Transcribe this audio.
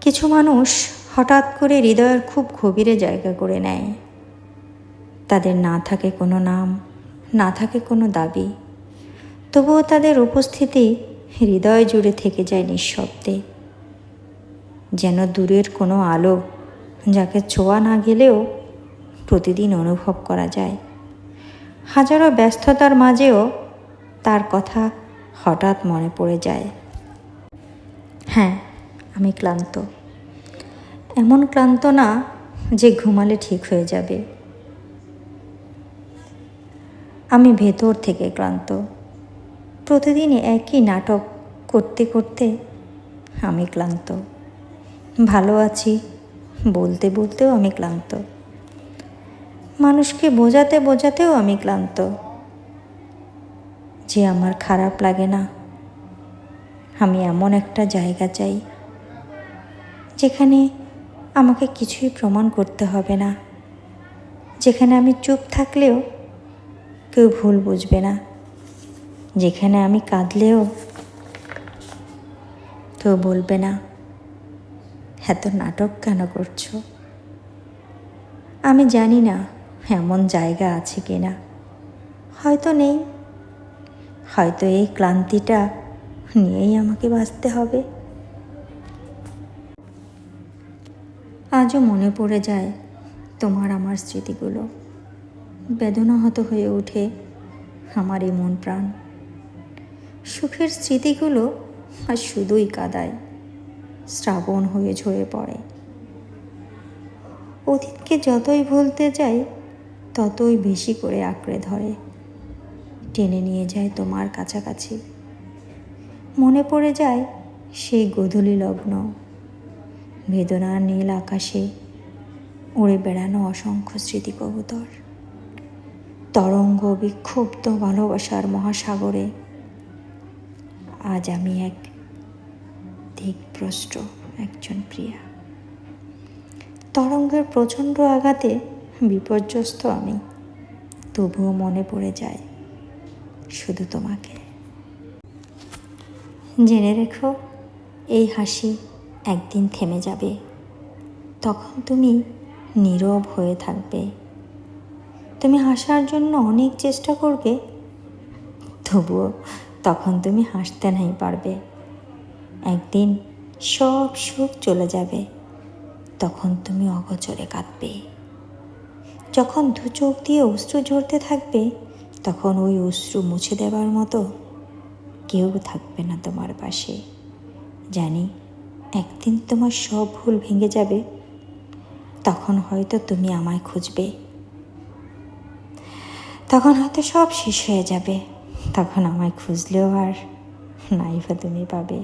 কিছু মানুষ হঠাৎ করে হৃদয়ের খুব গভীরে জায়গা করে নেয়। তাদের না থাকে কোনো নাম, না থাকে কোনো দাবি, তবুও তাদের উপস্থিতি হৃদয় জুড়ে থেকে যায় নিঃশব্দে, যেন দূরের কোনো আলো, যাকে ছোঁয়া না গেলেও প্রতিদিন অনুভব করা যায়। হাজারো ব্যস্ততার মাঝেও তার কথা হঠাৎ মনে পড়ে যায়। হ্যাঁ, আমি ক্লান্ত। এমন ক্লান্ত না যে ঘুমালে ঠিক হয়ে যাবে। আমি ভেতর থেকে ক্লান্ত। প্রতিদিন একই নাটক করতে করতে আমি ক্লান্ত। ভালো আছি বলতে বলতেও আমি ক্লান্ত। মানুষকে বোঝাতে বোঝাতেও আমি ক্লান্ত যে আমার খারাপ লাগে না। আমি এমন একটা জায়গা চাই যেখানে আমাকে কিছুই প্রমাণ করতে হবে না, যেখানে আমি চুপ থাকলেও কেউ ভুল বুঝবে না, যেখানে আমি কাঁদলেও কেউ বলবে না এত নাটক কেন করছো। আমি জানি না এমন জায়গা আছে কিনা, হয়তো নেই, হয়তো এই ক্লান্তিটা নিয়েই আমাকে বাঁচতে হবে। আজও মনে পড়ে যায় তোমার আমার স্মৃতিগুলো। বেদনাহত হয়ে ওঠে আমার এই মন প্রাণ। সুখের স্মৃতিগুলো আর শুধুই কাদায়, শ্রাবণ হয়ে ঝরে পড়ে। অতীতকে যতই ভুলতে যাই ততই বেশি করে আঁকড়ে ধরে, টেনে নিয়ে যায় তোমার কাছাকাছি। মনে পড়ে যায় সেই গোধূলি লগ্ন, বেদনার নীল আকাশে উড়ে বেড়ানো অসংখ্য স্মৃতি কবুতর, তরঙ্গ বিক্ষুব্ধ ভালোবাসার মহাসাগরে। আজ আমি এক দিকভ্রষ্ট একজন প্রিয়া। তরঙ্গের প্রচণ্ড আঘাতে বিপর্যস্ত আমি, তবুও মনে পড়ে যায় শুধু তোমাকে। জেনে রেখো, এই হাসি একদিন থেমে যাবে। তখন তুমি নীরব হয়ে থাকবে। তুমি হাসার জন্য অনেক চেষ্টা করবে, তবুও তখন তুমি হাসতে নাই পারবে। একদিন সব সুখ চলে যাবে, তখন তুমি অগোচরে কাঁদবে। যখন দু চোখ দিয়ে অশ্রু ঝরতে থাকবে, তখন ওই অশ্রু মুছে দেবার মতো কেউ থাকবে না তোমার পাশে। জানি একদিন তোমার সব ভুল ভেঙে যাবে, তখন হয়তো তুমি আমায় খুঁজবে। তখন হয়তো সব শেষ হয়ে যাবে, তখন আমায় খুঁজলেও আর নাই বা তুমি পাবে।